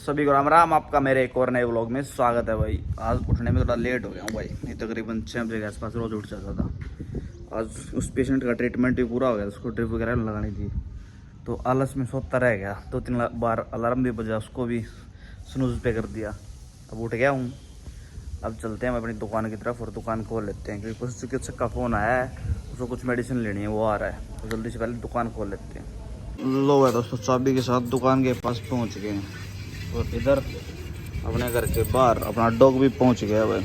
सभी को राम राम। आपका मेरे एक और नए व्लॉग में स्वागत है भाई। आज उठने में थोड़ा लेट हो गया हूँ भाई, नहीं तकरीबन 6 बजे के आसपास रोज़ उठ जाता था। आज उस पेशेंट का ट्रीटमेंट भी पूरा हो गया, उसको ड्रिप वगैरह लगानी थी, तो आलस में सोता रह गया। 2-3 बार अलार्म भी बजा, उसको भी स्नूज पे कर दिया। अब उठ गया हूँ, अब चलते हैं अपनी दुकान की तरफ और दुकान खोल लेते हैं, क्योंकि कुछ चिकित्सक का फ़ोन आया है, उसको कुछ मेडिसिन लेनी है, वो आ रहा है, तो जल्दी से पहले दुकान खोल लेते हैं। लो है दोस्तों, चाबी के साथ दुकान के पास पहुँच गए हैं और इधर अपने घर के बाहर अपना डॉग भी पहुँच गया है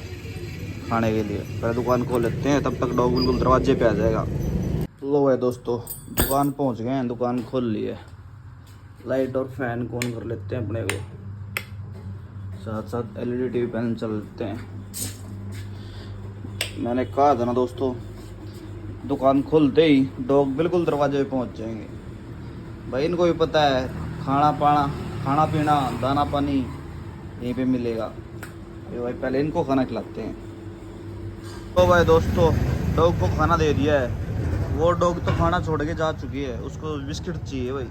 खाने के लिए। पहले दुकान खोल लेते हैं, तब तक डॉग बिल्कुल दरवाजे पे आ जाएगा। लो है दोस्तों, दुकान पहुँच गए हैं, दुकान खोल ली है। लाइट और फैन ऑन कर लेते हैं अपने को, साथ साथ एलईडी टीवी पैनल चल लेते हैं। मैंने कहा था ना दोस्तों, दुकान खोलते ही डॉग बिल्कुल दरवाजे पे पहुंच जाएंगे भाई। इनको भी पता है खाना पीना दाना पानी यहीं पे मिलेगा। ये भाई पहले इनको खाना खिलाते हैं। तो भाई दोस्तों, डॉग को खाना दे दिया है। वो डॉग तो खाना छोड़ के जा चुकी है, उसको बिस्किट चाहिए भाई।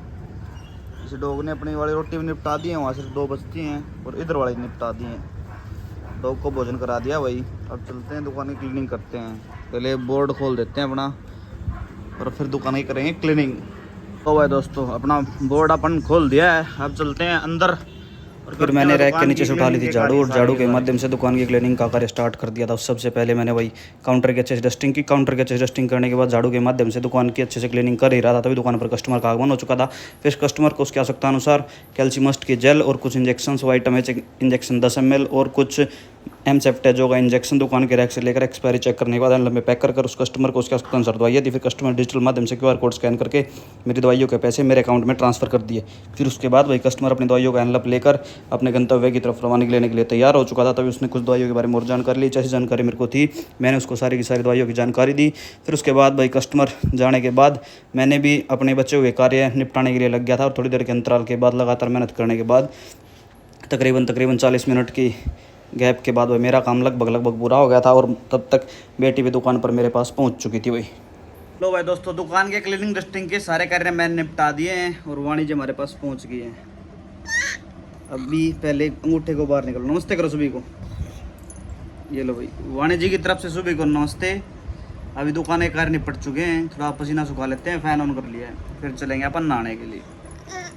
इस डॉग ने अपनी वाली रोटी भी निपटा दी है, वहाँ सिर्फ 2 बचती हैं और इधर वाली निपटा दी हैं। डॉग को भोजन करा दिया भाई। अब चलते हैं दुकान की क्लीनिंग करते हैं। पहले बोर्ड खोल देते हैं अपना और फिर दुकान की करेंगे क्लीनिंग। तो भाई दोस्तों, अपना बोर्ड अपन खोल दिया है, अब चलते हैं अंदर। और फिर मैंने रैक के नीचे से उठा ली थी झाड़ू, और झाड़ू के माध्यम से दुकान की क्लीनिंग का कार्य स्टार्ट कर दिया था। सबसे पहले मैंने वही काउंटर की अच्छे से डस्टिंग की। काउंटर की अच्छे से डस्टिंग करने के बाद झाड़ू के माध्यम से दुकान की अच्छे से क्लीनिंग कर ही रहा था, तभी दुकान पर कस्टमर का आगमन हो चुका था। फिर कस्टमर को उसकी आवश्यकता अनुसार कैल्शियमस्ट की जेल और कुछ इंजेक्शन, वाइटामिन इंजेक्शन 10 ml और कुछ एमसेफ्टेजो का इंजेक्शन दुकान के रैक से लेकर एक्सपायरी चेक करने के बाद एनवलप में पैक कर उस कस्टमर को उसके अनुसार दवाइयाँ दी। फिर कस्टमर डिजिटल माध्यम से QR कोड स्कैन करके मेरी दवाइयों के पैसे मेरे अकाउंट में ट्रांसफ़र कर दिए। फिर उसके बाद वही कस्टमर अपनी दवाइयों का एनवलप लेकर अपने गंतव्य की तरफ रवानगी लेने के लिए तैयार हो चुका था। तभी उसने कुछ दवाइयों के बारे में और जानकारी ली। जैसी जानकारी मेरे को थी, मैंने उसको सारी की सारी दवाइयों की जानकारी दी। फिर उसके बाद भाई कस्टमर जाने के बाद मैंने भी अपने बचे हुए कार्य निपटाने के लिए लग गया था। और थोड़ी देर के अंतराल के बाद लगातार मेहनत करने के बाद तकरीबन 40 मिनट की गैप के बाद वह मेरा काम लगभग पूरा हो गया था। और तब तक बेटी भी दुकान पर मेरे पास पहुंच चुकी थी भाई। लो भाई दोस्तों, दुकान के क्लीनिंग डस्टिंग के सारे कार्य मैंने निपटा दिए हैं और वाणी जी हमारे पास पहुंच गई हैं। अभी पहले अंगूठे को बाहर निकलो, नमस्ते करो सभी को। ये लो भाई, वाणी जी की तरफ से सभी को नमस्ते। अभी दुकान के कार्य निपट चुके हैं, थोड़ा पसीना सुखा लेते हैं, फ़ैन ऑन कर लिया है, फिर चलेंगे अपन नहाने के लिए।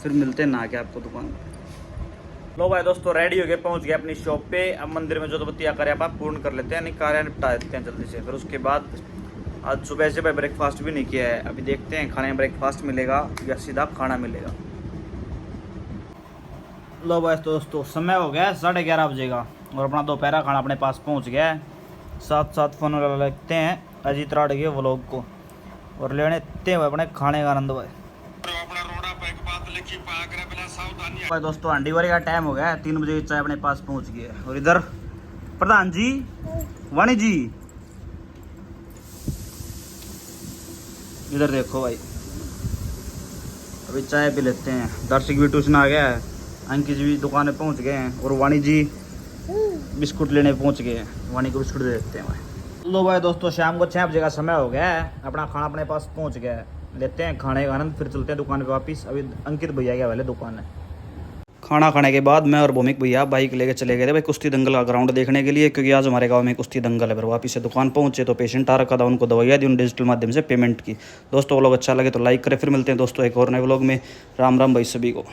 फिर मिलते हैं नहा के आपको दुकान। लो भाई दोस्तों, रेडी हो गए, पहुंच गए अपनी शॉप पे। अब मंदिर में जो बत्तियाँ कार्य आप पूर्ण कर लेते हैं, यानी कार्य निपटा देते हैं जल्दी से। फिर उसके बाद आज सुबह से भाई ब्रेकफास्ट भी नहीं किया है, अभी देखते हैं खाने में ब्रेकफास्ट मिलेगा या सीधा खाना मिलेगा। लो भाई दोस्तों, समय हो गया 11:30 बजे का और अपना दोपहर खाना अपने पास पहुँच गया है। साथ फ़ोन लगते हैं अजीत राड के व्लॉग को और लेते हैं अपने खाने का आनंद भाई। भाई दोस्तों, हांडी वारी का टाइम हो गया है, 3 बजे चाय अपने पास पहुंच गई है। और इधर प्रधान जी, वाणी जी, इधर देखो भाई, अभी चाय पी लेते हैं। दर्शक भी ट्यूशन आ गया है, अंकित जी भी दुकान पे पहुंच गए हैं और वाणी जी बिस्कुट लेने पहुंच गए हैं। वाणी को बिस्कुट दे देते हैं भाई। लो भाई दोस्तों, शाम को 6 बजे का समय हो गया है, अपना खाना अपने पास पहुंच गया है, लेते हैं खाने का आनंद, फिर चलते हैं दुकान पे वापस। अभी अंकित भैया गया वाले दुकान है। खाना खाने के बाद मैं और भौमिक भैया बाइक लेके चले गए थे भाई कुश्ती दंगल का ग्राउंड देखने के लिए, क्योंकि आज हमारे गांव में कुश्ती दंगल है। फिर वापस से दुकान पहुंचे तो पेशेंट आ रखा था, उनको दवाइयाँ दी, उन डिजिटल माध्यम से पेमेंट की। दोस्तों व्लॉग अच्छा लगे तो लाइक करें। फिर मिलते हैं दोस्तों एक और नए व्लॉग में। राम राम भाई सभी को।